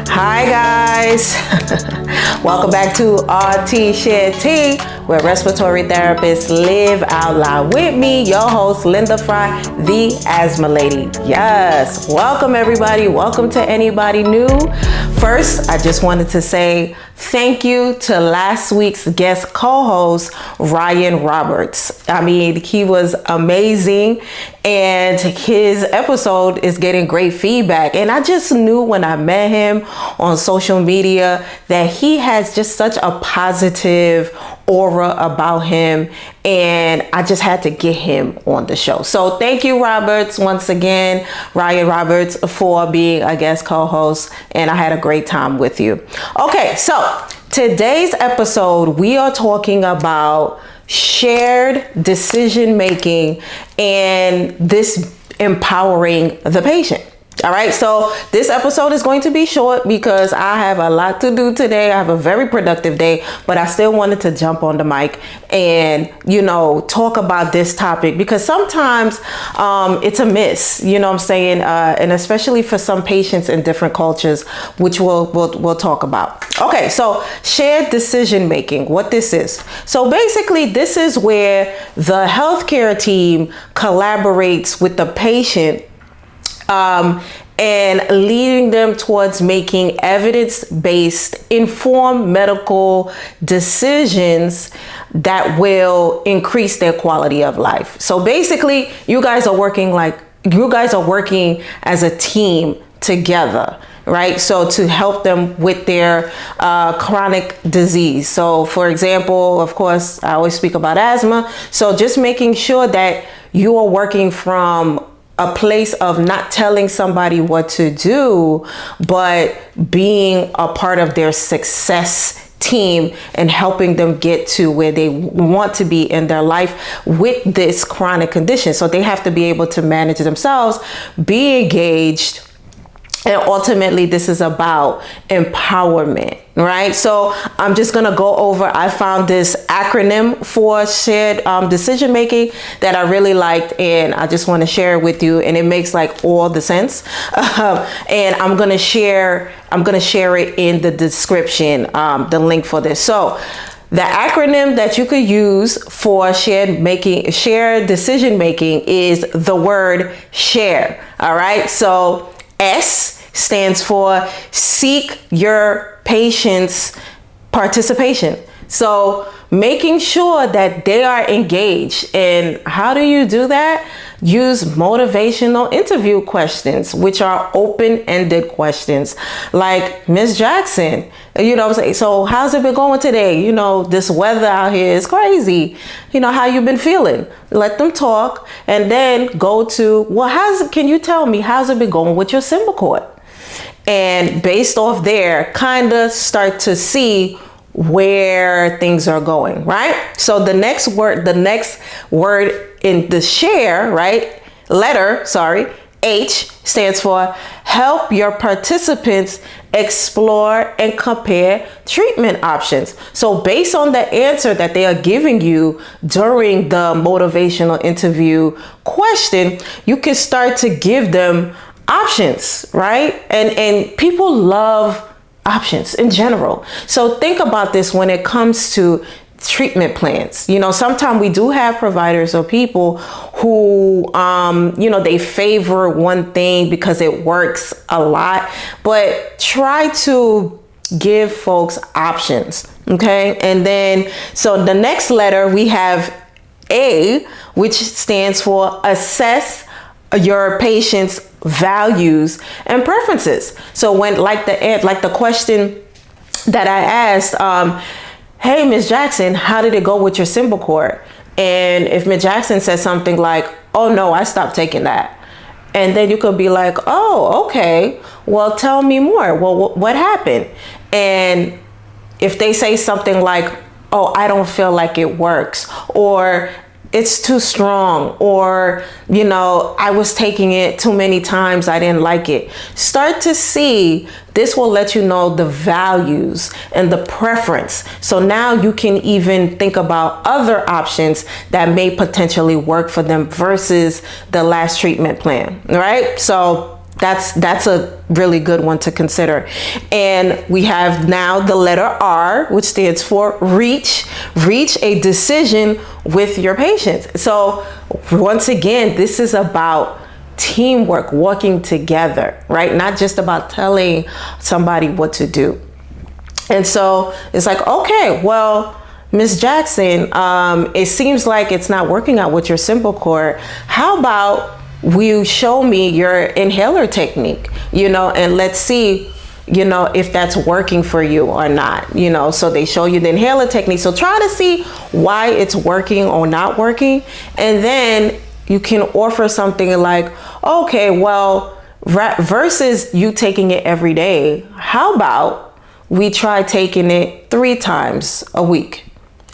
Hi guys, welcome back to Rts Share Tea, where respiratory therapists live out loud with me, your host Linda Fry, the Asthma Lady. Yes, welcome everybody, welcome to anybody new. First, I just wanted to say thank you to last week's guest co-host, Ryan Roberts. I mean, he was amazing and his episode is getting great feedback. And I just knew when I met him on social media that he has just such a positive aura about him, and I just had to get him on the show. So thank you, Roberts, once again, Ryan Roberts, for being a guest co-host, and I had a great time with you. Okay, so today's episode, we are talking about shared decision making and this empowering the patient. All right, so this episode is going to be short because I have a lot to do today. I have a very productive day, but I still wanted to jump on the mic and, talk about this topic because sometimes it's a miss, what I'm saying? And especially for some patients in different cultures, which we'll talk about. Okay, so shared decision making, what this is. So basically, this is where the healthcare team collaborates with the patient and leading them towards making evidence-based, informed medical decisions that will increase their quality of life. So basically, you guys are working as a team together, right? So to help them with their chronic disease. So for example, of course, I always speak about asthma. So just making sure that you are working from a place of not telling somebody what to do, but being a part of their success team and helping them get to where they want to be in their life with this chronic condition. So they have to be able to manage themselves, be engaged, and ultimately this is about empowerment, right? So I'm just gonna go over, I found this acronym for shared decision making that I really liked, and I just wanna share it with you, and it makes like all the sense. And I'm gonna share it in the description, the link for this. So the acronym that you could use for shared decision making is the word share, all right? So S stands for seek your patient's participation. So making sure that they are engaged. And how do you do that? Use motivational interview questions, which are open-ended questions. Like, Miss Jackson, what I'm saying? So how's it been going today? This weather out here is crazy. How you been feeling? Let them talk, and then go to, can you tell me, how's it been going with your Symbicort? And based off there, kind of start to see where things are going, right? So the next word in the share, right? H stands for help your participants explore and compare treatment options. So based on the answer that they are giving you during the motivational interview question, you can start to give them options, right? And people love options in general. So think about this when it comes to treatment plans. Sometimes we do have providers or people who, they favor one thing because it works a lot, but try to give folks options. Okay. And then, so the next letter we have A, which stands for assess your patient's values and preferences. So when like the question that I asked, hey, Ms. Jackson, how did it go with your Symbicort? And if Ms. Jackson says something like, oh no, I stopped taking that. And then you could be like, oh, okay, well, tell me more. Well, what happened? And if they say something like, oh, I don't feel like it works, or it's too strong, or, I was taking it too many times, I didn't like it. Start to see, this will let you know the values and the preference. So now you can even think about other options that may potentially work for them versus the last treatment plan, right? So That's a really good one to consider. And we have now the letter R, which stands for reach a decision with your patients. So once again, this is about teamwork, working together, right? Not just about telling somebody what to do. And so it's like, okay, well, Ms. Jackson, it seems like it's not working out with your Symbicort. How about you show me your inhaler technique, and let's see, if that's working for you or not, so they show you the inhaler technique. So try to see why it's working or not working. And then you can offer something like, okay, well, versus you taking it every day, how about we try taking it 3 times a week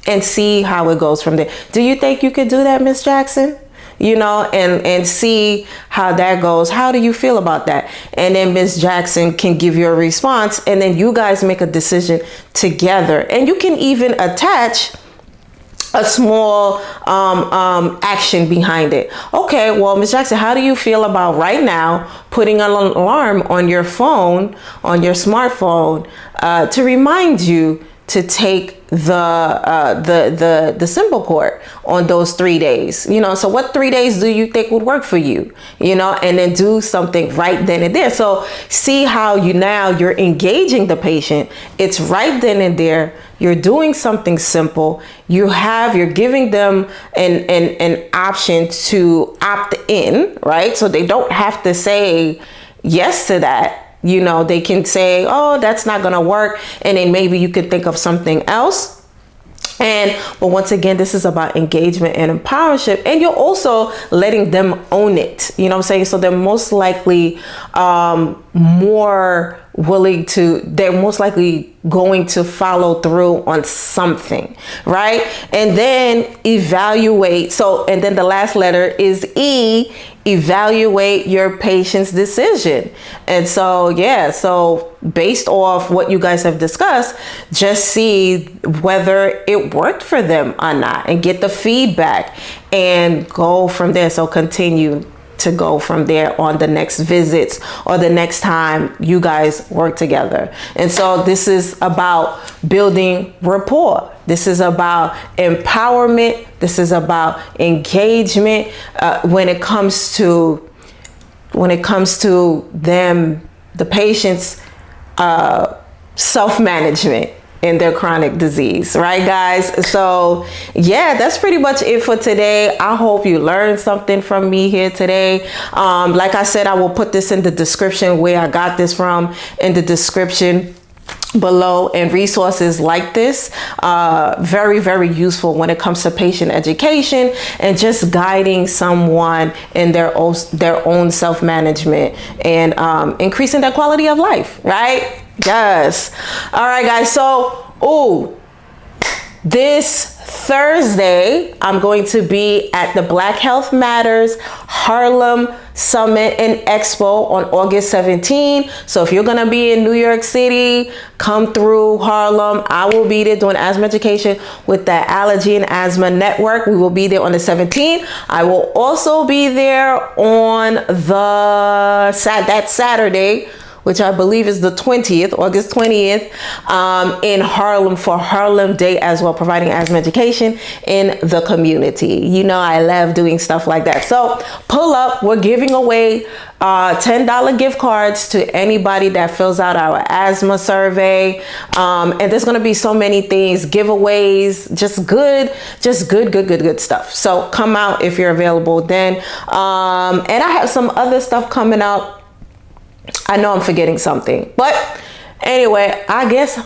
and see how it goes from there. Do you think you could do that, Ms. Jackson? And see how that goes. How do you feel about that? And then Ms. Jackson can give you a response, and then you guys make a decision together. And you can even attach a small action behind it. Okay, well, Ms. Jackson, how do you feel about right now putting an alarm on your phone, on your smartphone, to remind you to take the Symbicort on those 3 days? So what 3 days do you think would work for you? And then do something right then and there. So see how you're engaging the patient. It's right then and there. You're doing something simple. You're giving them an option to opt in, right? So they don't have to say yes to that. They can say, oh, that's not going to work. And then maybe you could think of something else. But once again, this is about engagement and empowership. And you're also letting them own it. You know what I'm saying? So they're most likely they're most likely going to follow through on something, right? And then evaluate. And then the last letter is E, evaluate your patient's decision. And so, so based off what you guys have discussed, just see whether it worked for them or not and get the feedback and go from there. So continue to go from there on the next visits or the next time you guys work together. And so this is about building rapport. This is about empowerment. This is about engagement when it comes to them, the patient's self-management in their chronic disease, right, guys? So that's pretty much it for today. I hope you learned something from me here today. Like I said, I will put this in the description where I got this from in the description below, and resources like this very, very useful when it comes to patient education and just guiding someone in their own self-management and increasing their quality of life, right? Yes. All right, guys. So, this Thursday, I'm going to be at the Black Health Matters Harlem Summit and Expo on August 17. So if you're going to be in New York City, come through Harlem. I will be there doing asthma education with the Allergy and Asthma Network. We will be there on the 17th. I will also be there on that Saturday, which I believe is the 20th, August 20th, in Harlem for Harlem Day as well, providing asthma education in the community. I love doing stuff like that. So pull up. We're giving away $10 gift cards to anybody that fills out our asthma survey. And there's going to be so many things, giveaways, just good stuff. So come out if you're available then. And I have some other stuff coming out. I know I'm forgetting something, but anyway, I guess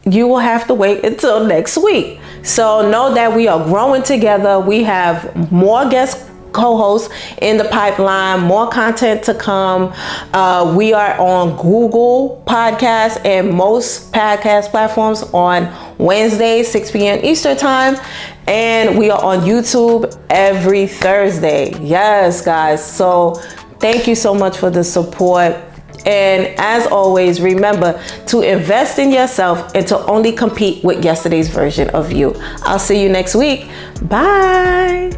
you will have to wait until next week. So know that we are growing together. We have more guest co-hosts in the pipeline, more content to come. We are on Google Podcasts and most podcast platforms on Wednesday, 6 p.m. Eastern time. And we are on YouTube every Thursday. Yes, guys. So thank you so much for the support. And as always, remember to invest in yourself and to only compete with yesterday's version of you. I'll see you next week. Bye.